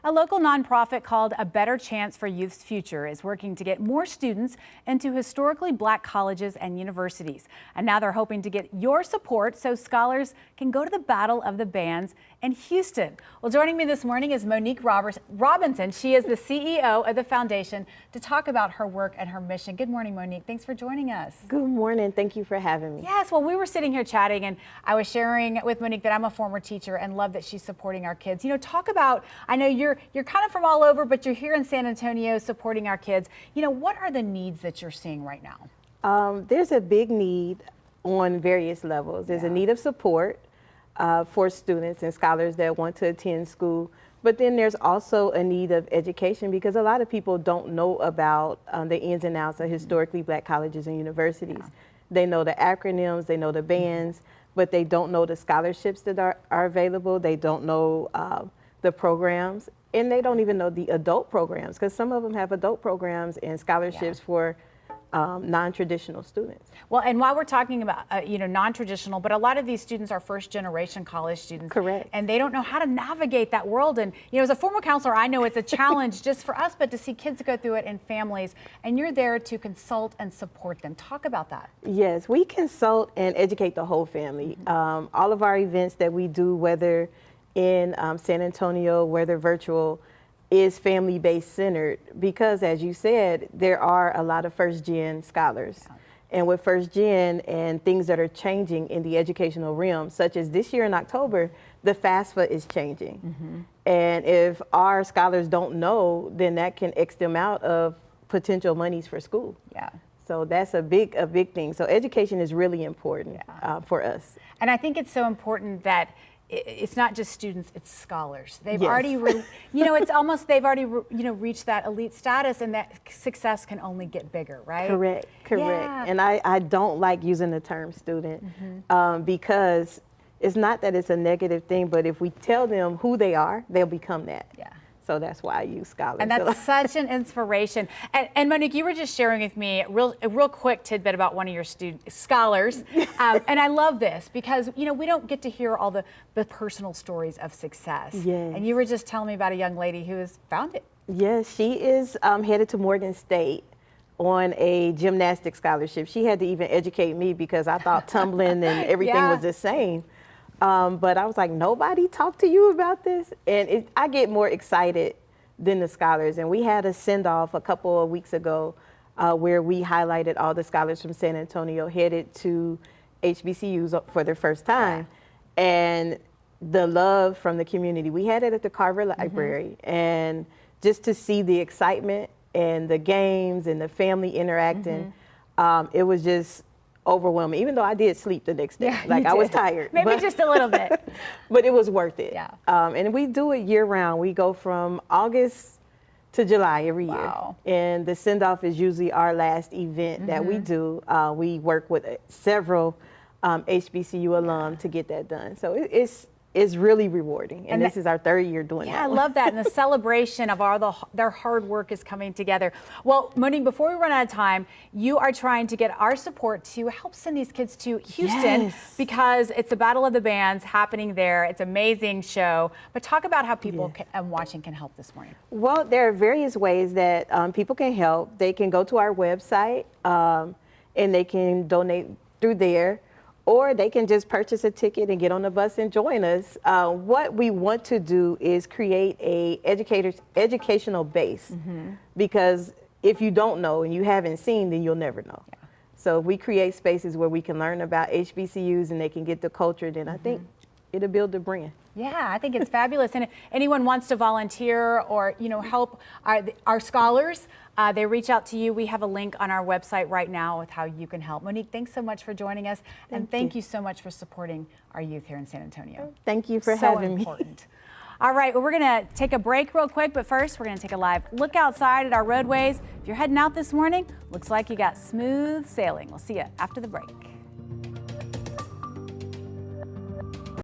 A local nonprofit called A Better Chance for Youth's Future is working to get more students into historically black colleges and universities. And now they're hoping to get your support so scholars can go to the Battle of the Bands in Houston. Well, joining me this morning is Monique Robinson. She is the CEO of the foundation to talk about her work and her mission. Good morning, Monique. Thanks for joining us. Good morning. Thank you for having me. Yes, well, we were sitting here chatting and I was sharing with Monique that I'm a former teacher and love that she's supporting our kids. You know, talk about, I know you're kind of from all over, but you're here in San Antonio supporting our kids. You know, what are the needs that you're seeing right now? There's a big need on various levels. There's a need of support for students and scholars that want to attend school. But then there's also a need of education because a lot of people don't know about the ins and outs of historically black colleges and universities. Yeah. They know the acronyms, they know the bands, but they don't know the scholarships that are available. They don't know the programs, and they don't even know the adult programs because some of them have adult programs and scholarships for non-traditional students. Well, and while we're talking about, you know, non-traditional, but a lot of these students are first-generation college students. Correct. And they don't know how to navigate that world. And, you know, as a former counselor, I know it's a challenge just for us, but to see kids go through it in families, and you're there to consult and support them. Talk about that. Yes, we consult and educate the whole family. All of our events that we do, whether in San Antonio, whether virtual, is family-based centered because, as you said, there are a lot of first-gen scholars. And with first-gen and things that are changing in the educational realm, such as this year in October, the FAFSA is changing. And if our scholars don't know, then that can X them out of potential monies for school. Yeah. So that's a big thing. So education is really important for us. And I think it's so important that it's not just students, it's scholars. They've Yes. already, you know, it's almost, they've already, you know, reached that elite status, and that success can only get bigger, right? Correct. Yeah. And I don't like using the term student because it's not that it's a negative thing, but if we tell them who they are, they'll become that. Yeah. So that's why I use scholars. And that's such an inspiration. And Monique, you were just sharing with me a real quick tidbit about one of your scholars. And I love this because, you know, we don't get to hear all the personal stories of success. Yes. And you were just telling me about a young lady who has found it. Yes, she is headed to Morgan State on a gymnastics scholarship. She had to even educate me because I thought tumbling and everything was the same. But I was like, nobody talked to you about this? And I get more excited than the scholars. And we had a send-off a couple of weeks ago where we highlighted all the scholars from San Antonio headed to HBCUs for their first time. Yeah. And the love from the community. We had it at the Carver Library. And just to see the excitement and the games and the family interacting, it was just overwhelming, even though I did sleep the next day. Yeah, like I was tired. Maybe just a little bit. But it was worth it. Yeah. And we do it year round. We go from August to July every year. Wow. And the send-off is usually our last event that we do. We work with several HBCU alum to get that done. So it's really rewarding. And this is our third year doing that. Yeah, I love that. And the celebration of their hard work is coming together. Well, Monique, before we run out of time, you are trying to get our support to help send these kids to Houston because it's the Battle of the Bands happening there. It's an amazing show. But talk about how people watching can help this morning. Well, there are various ways that people can help. They can go to our website and they can donate through there. Or they can just purchase a ticket and get on the bus and join us. What we want to do is create a educational base because if you don't know and you haven't seen, then you'll never know. Yeah. So if we create spaces where we can learn about HBCUs and they can get the culture, then I think it'll build the brand. Yeah, I think it's fabulous. And if anyone wants to volunteer or, you know, help our scholars, they reach out to you. We have a link on our website right now with how you can help. Monique, thanks so much for joining us. And thank you so much for supporting our youth here in San Antonio. Thank you for having me. So important. All right, well, we're going to take a break real quick, but first we're going to take a live look outside at our roadways. If you're heading out this morning, looks like you got smooth sailing. We'll see you after the break.